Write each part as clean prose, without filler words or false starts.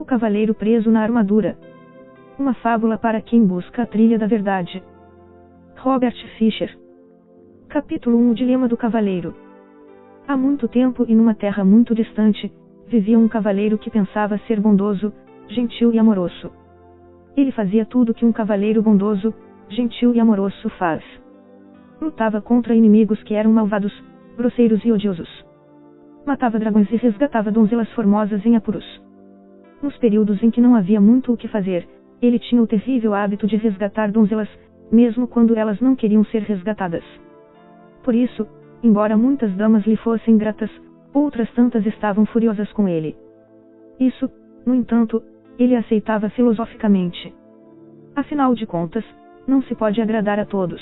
cavaleiro preso na armadura. Uma fábula para quem busca a trilha da verdade. Robert Fisher. Capítulo 1. O dilema do cavaleiro. Há muito tempo e numa terra muito distante, vivia um cavaleiro que pensava ser bondoso, gentil e amoroso. Ele fazia tudo que um cavaleiro bondoso, gentil e amoroso faz. Lutava contra inimigos que eram malvados, grosseiros e odiosos. Matava dragões e resgatava donzelas formosas em apuros. Nos períodos em que não havia muito o que fazer, ele tinha o terrível hábito de resgatar donzelas, mesmo quando elas não queriam ser resgatadas. Por isso, embora muitas damas lhe fossem gratas, outras tantas estavam furiosas com ele. Isso, no entanto, ele aceitava filosoficamente. Afinal de contas, não se pode agradar a todos.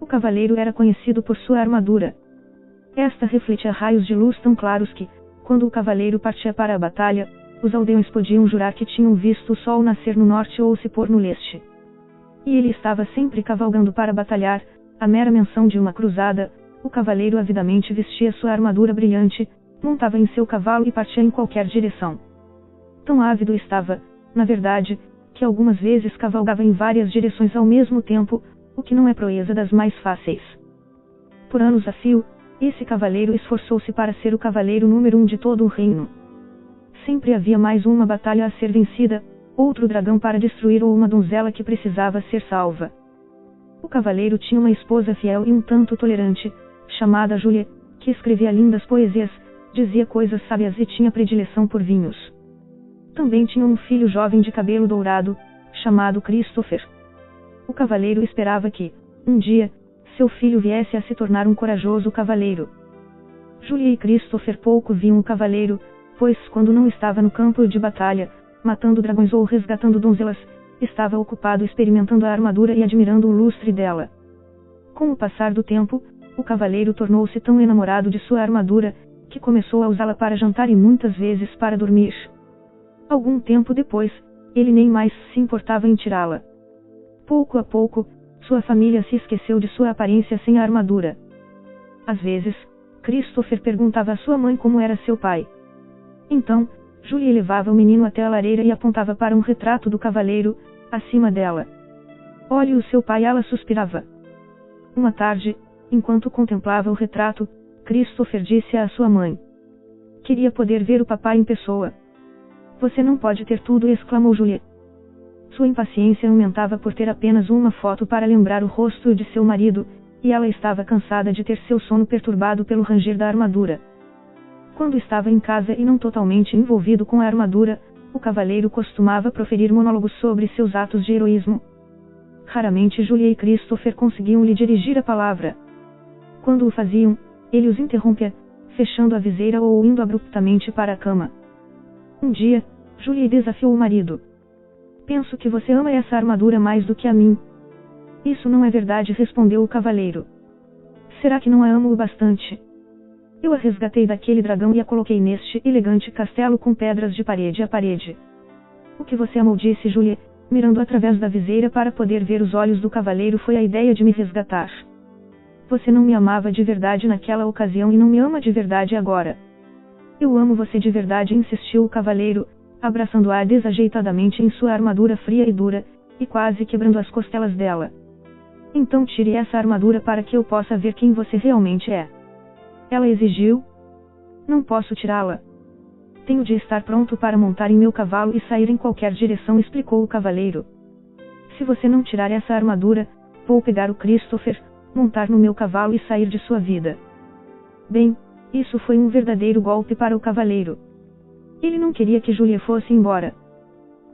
O cavaleiro era conhecido por sua armadura. Esta refletia raios de luz tão claros que, quando o cavaleiro partia para a batalha, os aldeões podiam jurar que tinham visto o sol nascer no norte ou se pôr no leste. E ele estava sempre cavalgando para batalhar. A mera menção de uma cruzada, o cavaleiro avidamente vestia sua armadura brilhante, montava em seu cavalo e partia em qualquer direção. Tão ávido estava, na verdade, que algumas vezes cavalgava em várias direções ao mesmo tempo, o que não é proeza das mais fáceis. Por anos a fio, esse cavaleiro esforçou-se para ser o cavaleiro número 1 de todo o reino. Sempre havia mais uma batalha a ser vencida, outro dragão para destruir ou uma donzela que precisava ser salva. O cavaleiro tinha uma esposa fiel e um tanto tolerante, chamada Julia, que escrevia lindas poesias, dizia coisas sábias e tinha predileção por vinhos. Também tinha um filho jovem de cabelo dourado, chamado Christopher. O cavaleiro esperava que, um dia, seu filho viesse a se tornar um corajoso cavaleiro. Julia e Christopher pouco viam o cavaleiro, pois quando não estava no campo de batalha, matando dragões ou resgatando donzelas, estava ocupado experimentando a armadura e admirando o lustre dela. Com o passar do tempo, o cavaleiro tornou-se tão enamorado de sua armadura, que começou a usá-la para jantar e muitas vezes para dormir. Algum tempo depois, ele nem mais se importava em tirá-la. Pouco a pouco, sua família se esqueceu de sua aparência sem a armadura. Às vezes, Christopher perguntava à sua mãe como era seu pai. Então, Julia levava o menino até a lareira e apontava para um retrato do cavaleiro, acima dela. "Olhe o seu pai", ela suspirava. Uma tarde, enquanto contemplava o retrato, Christopher disse à sua mãe: "Queria poder ver o papai em pessoa." "Você não pode ter tudo", exclamou Julia. Sua impaciência aumentava por ter apenas uma foto para lembrar o rosto de seu marido, e ela estava cansada de ter seu sono perturbado pelo ranger da armadura. Quando estava em casa e não totalmente envolvido com a armadura, o cavaleiro costumava proferir monólogos sobre seus atos de heroísmo. Raramente Julia e Christopher conseguiam lhe dirigir a palavra. Quando o faziam, ele os interrompia, fechando a viseira ou indo abruptamente para a cama. Um dia, Julia desafiou o marido. "Penso que você ama essa armadura mais do que a mim." "Isso não é verdade", respondeu o cavaleiro. "Será que não a amo o bastante? Eu a resgatei daquele dragão e a coloquei neste elegante castelo com pedras de parede a parede." "O que você amou", disse Julia, mirando através da viseira para poder ver os olhos do cavaleiro, "foi a ideia de me resgatar. Você não me amava de verdade naquela ocasião e não me ama de verdade agora." "Eu amo você de verdade", insistiu o cavaleiro, abraçando-a desajeitadamente em sua armadura fria e dura, e quase quebrando as costelas dela. "Então tire essa armadura para que eu possa ver quem você realmente é." Ela exigiu. "Não posso tirá-la. Tenho de estar pronto para montar em meu cavalo e sair em qualquer direção", explicou o cavaleiro. "Se você não tirar essa armadura, vou pegar o Christopher, montar no meu cavalo e sair de sua vida." Bem, isso foi um verdadeiro golpe para o cavaleiro. Ele não queria que Julia fosse embora.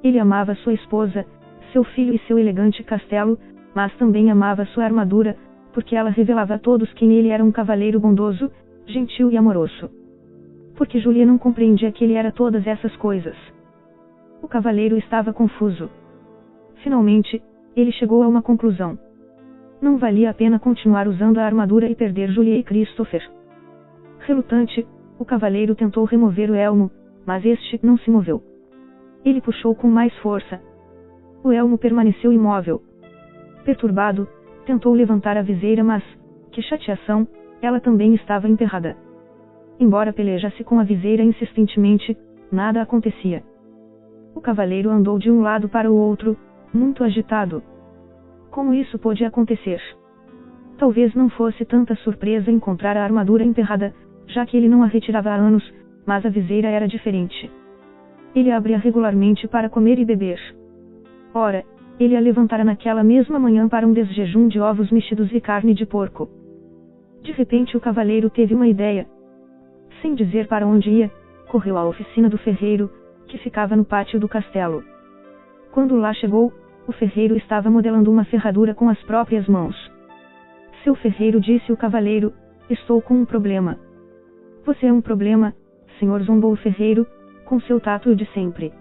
Ele amava sua esposa, seu filho e seu elegante castelo, mas também amava sua armadura, porque ela revelava a todos quem ele era: um cavaleiro bondoso, gentil e amoroso. Porque Julia não compreendia que ele era todas essas coisas. O cavaleiro estava confuso. Finalmente, ele chegou a uma conclusão. Não valia a pena continuar usando a armadura e perder Julia e Christopher. Relutante, o cavaleiro tentou remover o elmo, mas este não se moveu. Ele puxou com mais força. O elmo permaneceu imóvel. Perturbado, tentou levantar a viseira, mas, que chateação, ela também estava emperrada. Embora pelejasse com a viseira insistentemente, nada acontecia. O cavaleiro andou de um lado para o outro, muito agitado. Como isso pôde acontecer? Talvez não fosse tanta surpresa encontrar a armadura emperrada, já que ele não a retirava há anos, mas a viseira era diferente. Ele a abria regularmente para comer e beber. Ora, ele a levantara naquela mesma manhã para um desjejum de ovos mexidos e carne de porco. De repente o cavaleiro teve uma ideia. Sem dizer para onde ia, correu à oficina do ferreiro, que ficava no pátio do castelo. Quando lá chegou, o ferreiro estava modelando uma ferradura com as próprias mãos. Seu ferreiro, disse o cavaleiro, estou com um problema. Você é um problema, senhor, zombou o ferreiro, com seu tato de sempre.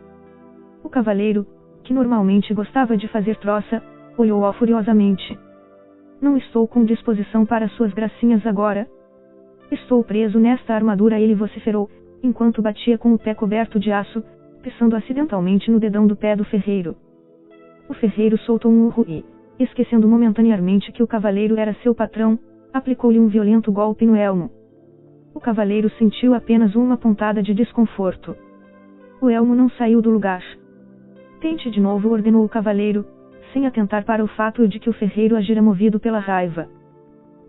O cavaleiro, que normalmente gostava de fazer troça, olhou-o furiosamente. Não estou com disposição para suas gracinhas agora. Estou preso nesta armadura, ele vociferou, enquanto batia com o pé coberto de aço, pisando acidentalmente no dedão do pé do ferreiro. O ferreiro soltou um urro e, esquecendo momentaneamente que o cavaleiro era seu patrão, aplicou-lhe um violento golpe no elmo. O cavaleiro sentiu apenas uma pontada de desconforto. O elmo não saiu do lugar. Tente de novo, ordenou o cavaleiro, sem atentar para o fato de que o ferreiro agira movido pela raiva.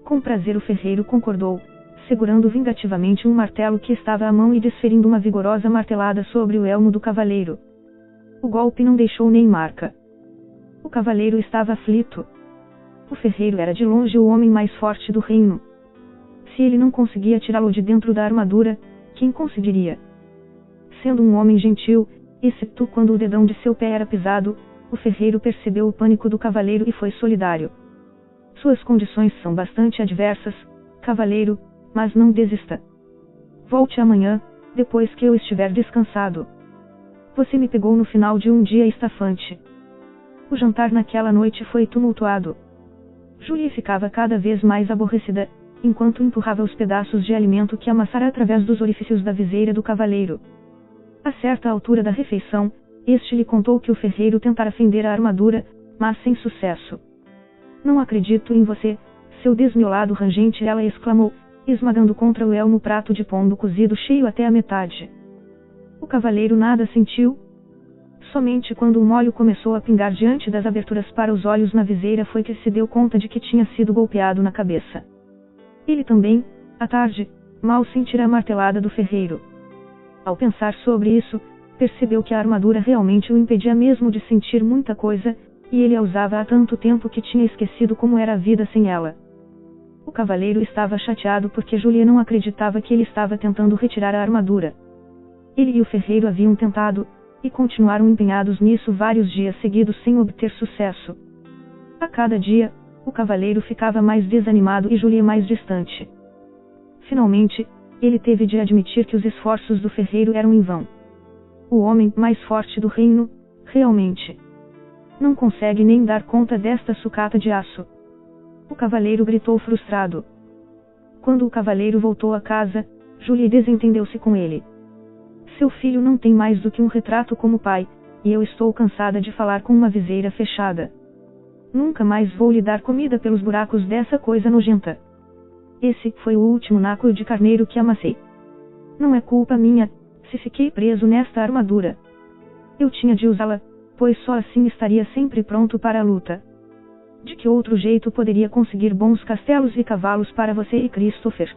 Com prazer o ferreiro concordou, segurando vingativamente um martelo que estava à mão e desferindo uma vigorosa martelada sobre o elmo do cavaleiro. O golpe não deixou nem marca. O cavaleiro estava aflito. O ferreiro era de longe o homem mais forte do reino. Se ele não conseguia tirá-lo de dentro da armadura, quem conseguiria? Sendo um homem gentil, exceto quando o dedão de seu pé era pisado, o ferreiro percebeu o pânico do cavaleiro e foi solidário. Suas condições são bastante adversas, cavaleiro, mas não desista. Volte amanhã, depois que eu estiver descansado. Você me pegou no final de um dia estafante. O jantar naquela noite foi tumultuado. Julie ficava cada vez mais aborrecida, enquanto empurrava os pedaços de alimento que amassara através dos orifícios da viseira do cavaleiro. A certa altura da refeição, este lhe contou que o ferreiro tentara fender a armadura, mas sem sucesso. Não acredito em você, seu desmiolado rangente, ela exclamou, esmagando contra o elmo prato de pombo cozido cheio até a metade. O cavaleiro nada sentiu. Somente quando o molho começou a pingar diante das aberturas para os olhos na viseira foi que se deu conta de que tinha sido golpeado na cabeça. Ele também, à tarde, mal sentira a martelada do ferreiro. Ao pensar sobre isso, percebeu que a armadura realmente o impedia mesmo de sentir muita coisa, e ele a usava há tanto tempo que tinha esquecido como era a vida sem ela. O cavaleiro estava chateado porque Julie não acreditava que ele estava tentando retirar a armadura. Ele e o ferreiro haviam tentado, e continuaram empenhados nisso vários dias seguidos sem obter sucesso. A cada dia, o cavaleiro ficava mais desanimado e Julie mais distante. Finalmente, ele teve de admitir que os esforços do ferreiro eram em vão. O homem mais forte do reino, realmente, não consegue nem dar conta desta sucata de aço. O cavaleiro gritou frustrado. Quando o cavaleiro voltou a casa, Julie desentendeu-se com ele. Seu filho não tem mais do que um retrato como pai, e eu estou cansada de falar com uma viseira fechada. Nunca mais vou lhe dar comida pelos buracos dessa coisa nojenta. Esse foi o último naco de carneiro que amassei. Não é culpa minha, se fiquei preso nesta armadura. Eu tinha de usá-la, pois só assim estaria sempre pronto para a luta. De que outro jeito poderia conseguir bons castelos e cavalos para você e Christopher?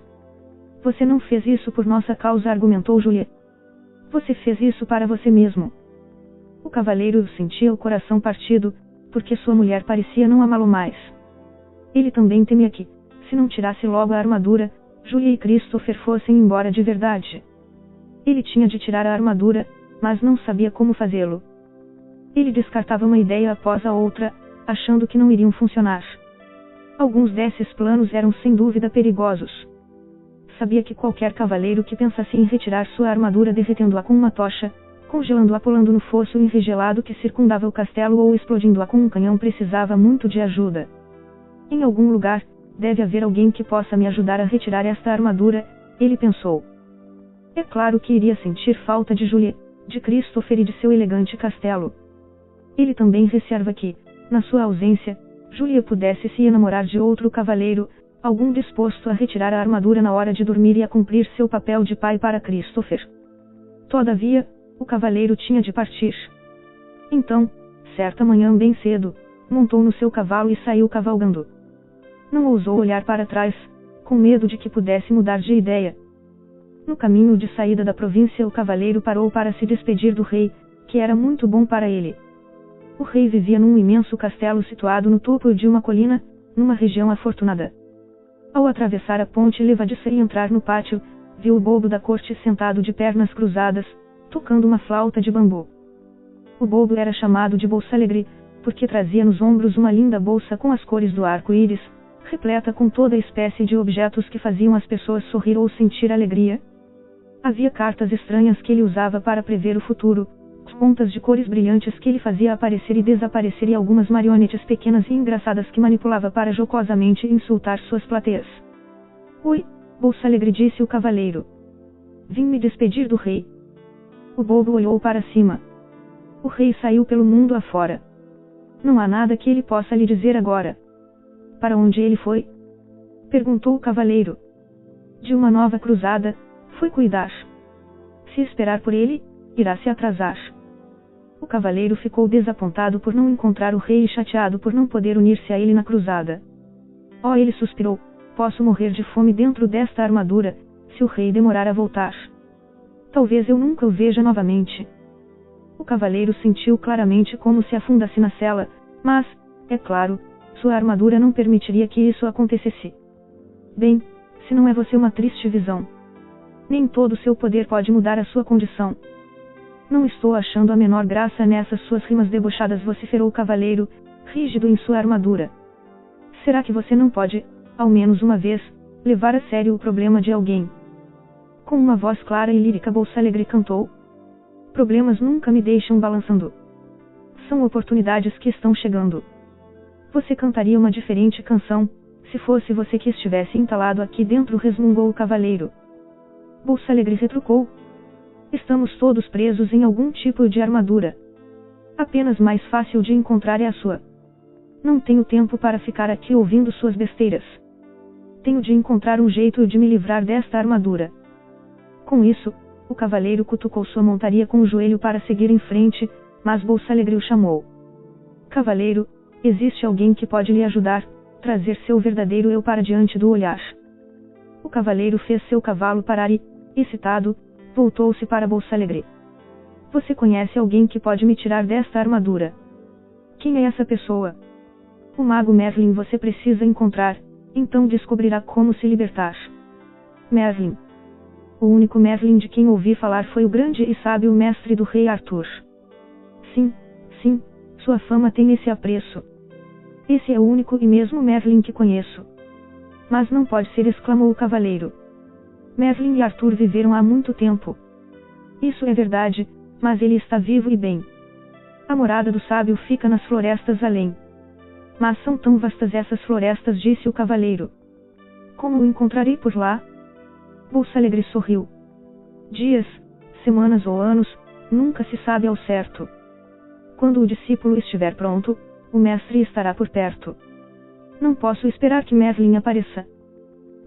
Você não fez isso por nossa causa, argumentou Julie. Você fez isso para você mesmo. O cavaleiro sentia o coração partido, porque sua mulher parecia não amá-lo mais. Ele também temia que, se não tirasse logo a armadura, Julie e Christopher fossem embora de verdade. Ele tinha de tirar a armadura, mas não sabia como fazê-lo. Ele descartava uma ideia após a outra, achando que não iriam funcionar. Alguns desses planos eram sem dúvida perigosos. Sabia que qualquer cavaleiro que pensasse em retirar sua armadura derretendo-a com uma tocha, congelando-a pulando no fosso enregelado que circundava o castelo ou explodindo-a com um canhão precisava muito de ajuda. Em algum lugar, deve haver alguém que possa me ajudar a retirar esta armadura, ele pensou. É claro que iria sentir falta de Julie, de Christopher e de seu elegante castelo. Ele também receava que, na sua ausência, Julie pudesse se enamorar de outro cavaleiro, algum disposto a retirar a armadura na hora de dormir e a cumprir seu papel de pai para Christopher. Todavia, o cavaleiro tinha de partir. Então, certa manhã bem cedo, montou no seu cavalo e saiu cavalgando. Não ousou olhar para trás, com medo de que pudesse mudar de ideia. No caminho de saída da província, o cavaleiro parou para se despedir do rei, que era muito bom para ele. O rei vivia num imenso castelo situado no topo de uma colina, numa região afortunada. Ao atravessar a ponte levadiça e entrar no pátio, viu o bobo da corte sentado de pernas cruzadas, tocando uma flauta de bambu. O bobo era chamado de Bolsa Alegre, porque trazia nos ombros uma linda bolsa com as cores do arco-íris, repleta com toda espécie de objetos que faziam as pessoas sorrir ou sentir alegria. Havia cartas estranhas que ele usava para prever o futuro, pontas de cores brilhantes que ele fazia aparecer e desaparecer e algumas marionetes pequenas e engraçadas que manipulava para jocosamente insultar suas plateias. Oi, Bolsa Alegre, disse o cavaleiro. Vim me despedir do rei. O bobo olhou para cima. O rei saiu pelo mundo afora. Não há nada que ele possa lhe dizer agora. Para onde ele foi? Perguntou o cavaleiro. De uma nova cruzada, foi cuidar. Se esperar por ele, irá se atrasar. O cavaleiro ficou desapontado por não encontrar o rei e chateado por não poder unir-se a ele na cruzada. Oh, ele suspirou, posso morrer de fome dentro desta armadura, se o rei demorar a voltar. Talvez eu nunca o veja novamente. O cavaleiro sentiu claramente como se afundasse na cela, mas, é claro, sua armadura não permitiria que isso acontecesse. Bem, se não é você uma triste visão. Nem todo seu poder pode mudar a sua condição. Não estou achando a menor graça nessas suas rimas debochadas, vociferou o cavaleiro, rígido em sua armadura. Será que você não pode, ao menos uma vez, levar a sério o problema de alguém? Com uma voz clara e lírica, Bolsa Alegre cantou. Problemas nunca me deixam balançando. São oportunidades que estão chegando. Você cantaria uma diferente canção, se fosse você que estivesse entalado aqui dentro, resmungou o cavaleiro. Bolsa Alegre retrucou. Estamos todos presos em algum tipo de armadura. Apenas mais fácil de encontrar é a sua. Não tenho tempo para ficar aqui ouvindo suas besteiras. Tenho de encontrar um jeito de me livrar desta armadura. Com isso, o cavaleiro cutucou sua montaria com o joelho para seguir em frente, mas Bolsa Alegre o chamou. Cavaleiro, existe alguém que pode lhe ajudar, trazer seu verdadeiro eu para diante do olhar. O cavaleiro fez seu cavalo parar e, excitado, voltou-se para Bolsa Alegre. Você conhece alguém que pode me tirar desta armadura? Quem é essa pessoa? O mago Merlin você precisa encontrar, então descobrirá como se libertar. Merlin. O único Merlin de quem ouvi falar foi o grande e sábio mestre do rei Arthur. Sim, sim, sua fama tem esse apreço. Esse é o único e mesmo Merlin que conheço. Mas não pode ser, exclamou o cavaleiro. Merlin e Arthur viveram há muito tempo. Isso é verdade, mas ele está vivo e bem. A morada do sábio fica nas florestas além. Mas são tão vastas essas florestas, disse o cavaleiro. Como o encontrarei por lá? Bolsa Alegre sorriu. Dias, semanas ou anos, nunca se sabe ao certo. Quando o discípulo estiver pronto, o mestre estará por perto. Não posso esperar que Merlin apareça.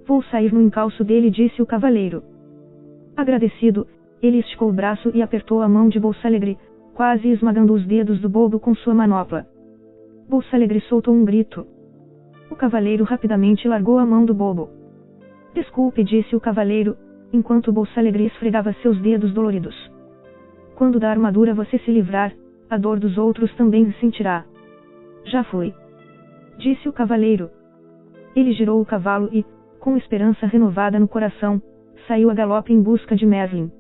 Vou sair no encalço dele, disse o cavaleiro. Agradecido, ele esticou o braço e apertou a mão de Bolsa Alegre, quase esmagando os dedos do bobo com sua manopla. Bolsa Alegre soltou um grito. O cavaleiro rapidamente largou a mão do bobo. Desculpe, disse o cavaleiro, enquanto Bolsa Alegre esfregava seus dedos doloridos. Quando da armadura você se livrar, a dor dos outros também sentirá. Já foi. Disse o cavaleiro. Ele girou o cavalo e, com esperança renovada no coração, saiu a galope em busca de Merlin.